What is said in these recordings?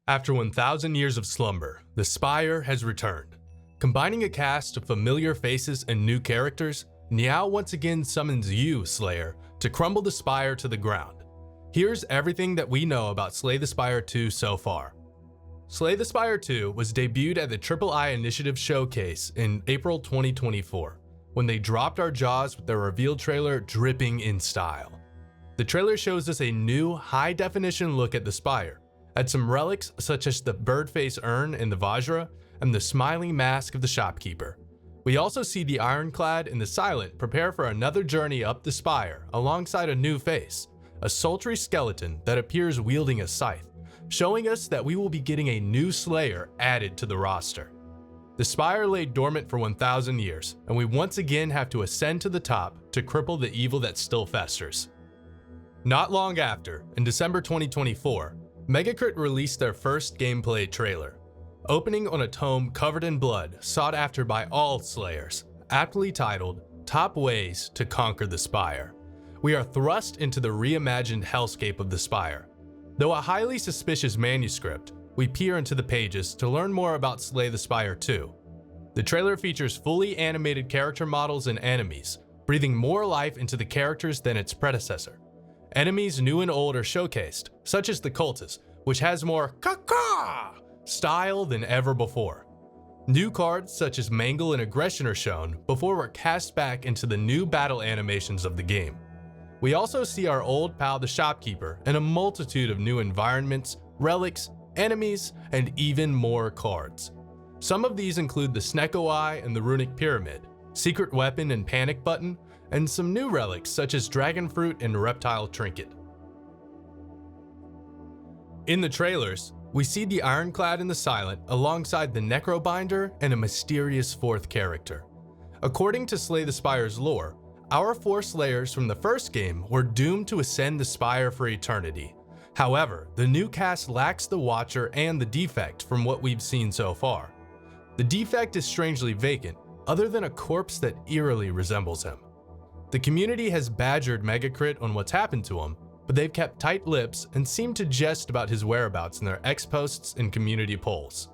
After 1,000 years of slumber, the Spire has returned. Combining a cast of familiar faces and new characters, Niao once again summons you, Slayer, to crumble the Spire to the ground. Here's everything that we know about Slay the Spire 2 so far. Slay the Spire 2 was debuted at the III Initiative Showcase in April 2024, when they dropped our jaws with their reveal trailer dripping in style. The trailer shows us a new, high-definition look at the Spire, at some relics such as the bird-face urn in the Vajra and the smiling mask of the shopkeeper. We also see the Ironclad and the Silent prepare for another journey up the Spire alongside a new face, a sultry skeleton that appears wielding a scythe, showing us that we will be getting a new Slayer added to the roster. The Spire lay dormant for 1,000 years, and we once again have to ascend to the top to cripple the evil that still festers. Not long after, in December 2024, Megacrit released their first gameplay trailer, opening on a tome covered in blood sought after by all Slayers, aptly titled Top Ways to Conquer the Spire. We are thrust into the reimagined hellscape of the Spire. Though a highly suspicious manuscript, we peer into the pages to learn more about Slay the Spire 2. The trailer features fully animated character models and enemies, breathing more life into the characters than its predecessor. Enemies new and old are showcased, such as the Cultist, which has more caca style than ever before. New cards such as Mangle and Aggression are shown before we're cast back into the new battle animations of the game. We also see our old pal the Shopkeeper and a multitude of new environments, relics, enemies, and even more cards. Some of these include the Snecko Eye and the Runic Pyramid, Secret Weapon and Panic Button, and some new relics such as Dragon Fruit and Reptile Trinket. In the trailers, we see the Ironclad and the Silent alongside the Necrobinder and a mysterious fourth character. According to Slay the Spire's lore, our 4 Slayers from the first game were doomed to ascend the Spire for eternity. However, the new cast lacks the Watcher and the Defect from what we've seen so far. The Defect is strangely vacant, other than a corpse that eerily resembles him. The community has badgered Megacrit on what's happened to him, but they've kept tight lips and seem to jest about his whereabouts in their X-posts and community polls.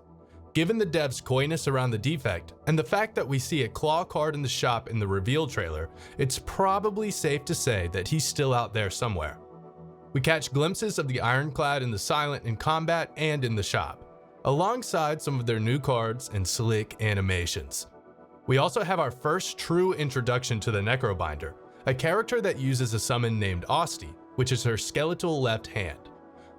Given the devs' coyness around the Defect, and the fact that we see a claw card in the shop in the reveal trailer, it's probably safe to say that he's still out there somewhere. We catch glimpses of the Ironclad and the Silent in combat and in the shop, alongside some of their new cards and slick animations. We also have our first true introduction to the Necrobinder, a character that uses a summon named Osty, which is her skeletal left hand.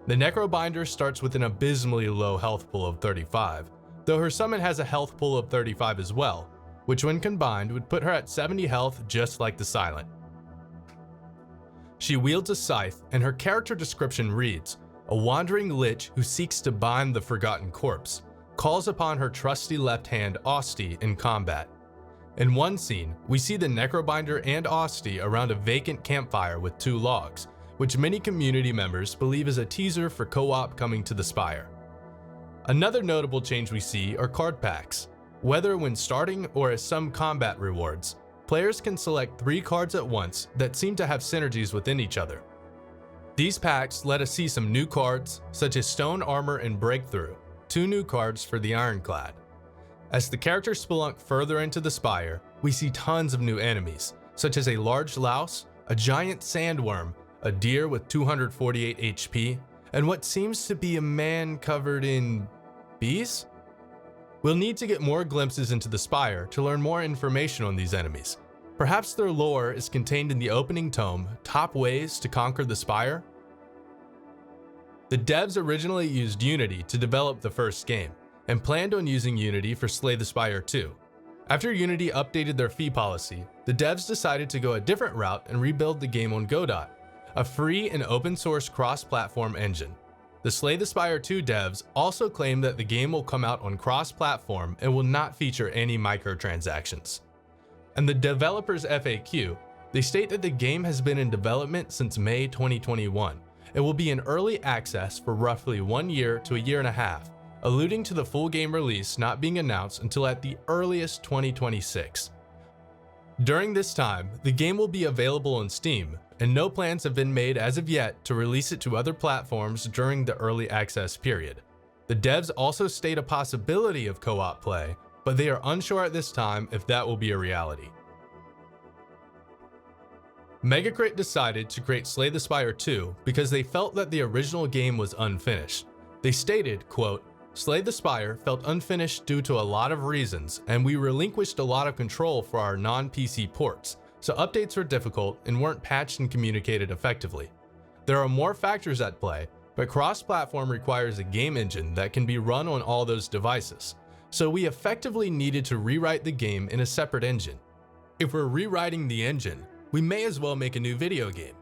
The Necrobinder starts with an abysmally low health pool of 35, though her summon has a health pool of 35 as well, which when combined would put her at 70 health just like the Silent. She wields a scythe, and her character description reads, a wandering lich who seeks to bind the forgotten corpse, calls upon her trusty left hand Osty in combat. In one scene, we see the Necrobinder and Osty around a vacant campfire with 2 logs, which many community members believe is a teaser for co-op coming to the Spire. Another notable change we see are card packs. Whether when starting or as some combat rewards, players can select 3 cards at once that seem to have synergies within each other. These packs let us see some new cards, such as Stone Armor and Breakthrough, 2 new cards for the Ironclad. As the characters spelunk further into the Spire, we see tons of new enemies, such as a large louse, a giant sandworm, a deer with 248 HP, and what seems to be a man covered in bees? We'll need to get more glimpses into the Spire to learn more information on these enemies. Perhaps their lore is contained in the opening tome, Top Ways to Conquer the Spire? The devs originally used Unity to develop the first game, and planned on using Unity for Slay the Spire 2. After Unity updated their fee policy, the devs decided to go a different route and rebuild the game on Godot, a free and open source cross-platform engine. The Slay the Spire 2 devs also claim that the game will come out on cross-platform and will not feature any microtransactions. And the developer's FAQ, they state that the game has been in development since May 2021 and will be in early access for roughly 1 year to a year and a half, alluding to the full game release not being announced until at the earliest 2026. During this time, the game will be available on Steam, and no plans have been made as of yet to release it to other platforms during the early access period. The devs also state a possibility of co-op play, but they are unsure at this time if that will be a reality. Megacrit decided to create Slay the Spire 2 because they felt that the original game was unfinished. They stated, quote, "Slay the Spire felt unfinished due to a lot of reasons, and we relinquished a lot of control for our non-PC ports, so updates were difficult and weren't patched and communicated effectively. There are more factors at play, but cross-platform requires a game engine that can be run on all those devices, so we effectively needed to rewrite the game in a separate engine. If we're rewriting the engine, we may as well make a new video game."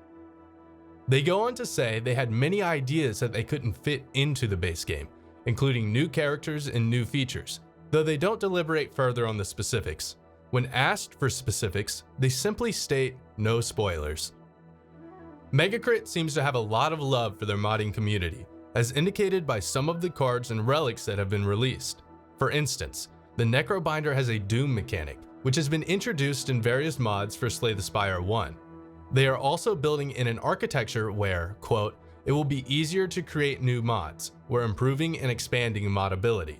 They go on to say they had many ideas that they couldn't fit into the base game, including new characters and new features, though they don't deliberate further on the specifics. When asked for specifics, they simply state no spoilers. Megacrit seems to have a lot of love for their modding community, as indicated by some of the cards and relics that have been released. For instance, the Necrobinder has a Doom mechanic, which has been introduced in various mods for Slay the Spire 1. They are also building in an architecture where, quote, "It will be easier to create new mods. We're improving and expanding modability."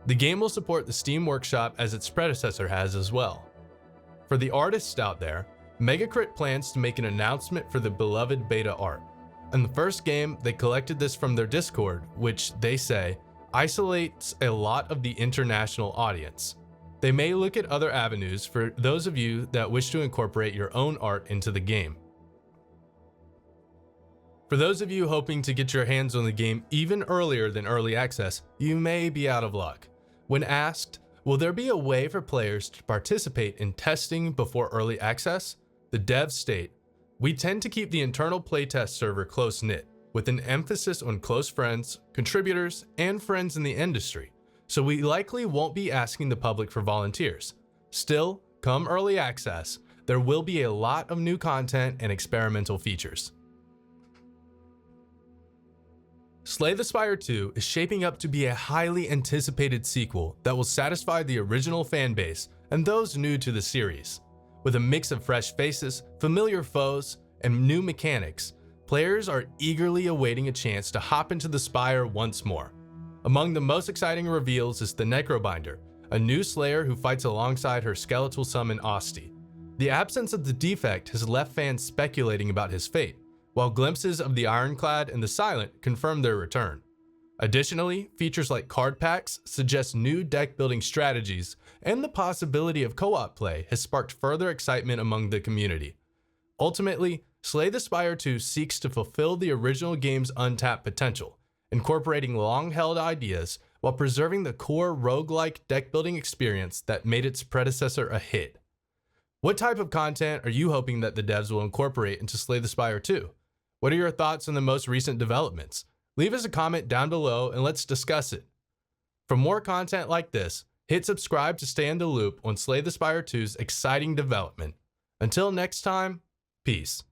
The game will support the Steam Workshop as its predecessor has as well. For the artists out there, Megacrit plans to make an announcement for the beloved beta art. In the first game, they collected this from their Discord, which they say isolates a lot of the international audience. They may look at other avenues for those of you that wish to incorporate your own art into the game. For those of you hoping to get your hands on the game even earlier than early access, you may be out of luck. When asked, will there be a way for players to participate in testing before early access? The devs state, "We tend to keep the internal playtest server close-knit, with an emphasis on close friends, contributors, and friends in the industry, so we likely won't be asking the public for volunteers. Still, come early access, there will be a lot of new content and experimental features." Slay the Spire 2 is shaping up to be a highly anticipated sequel that will satisfy the original fanbase and those new to the series. With a mix of fresh faces, familiar foes, and new mechanics, players are eagerly awaiting a chance to hop into the Spire once more. Among the most exciting reveals is the Necrobinder, a new Slayer who fights alongside her skeletal summon Osty. The absence of the Defect has left fans speculating about his fate, while glimpses of the Ironclad and the Silent confirm their return. Additionally, features like card packs suggest new deck building strategies, and the possibility of co-op play has sparked further excitement among the community. Ultimately, Slay the Spire 2 seeks to fulfill the original game's untapped potential, incorporating long-held ideas while preserving the core roguelike deck building experience that made its predecessor a hit. What type of content are you hoping that the devs will incorporate into Slay the Spire 2? What are your thoughts on the most recent developments? Leave us a comment down below and let's discuss it. For more content like this, hit subscribe to stay in the loop on Slay the Spire 2's exciting development. Until next time, peace.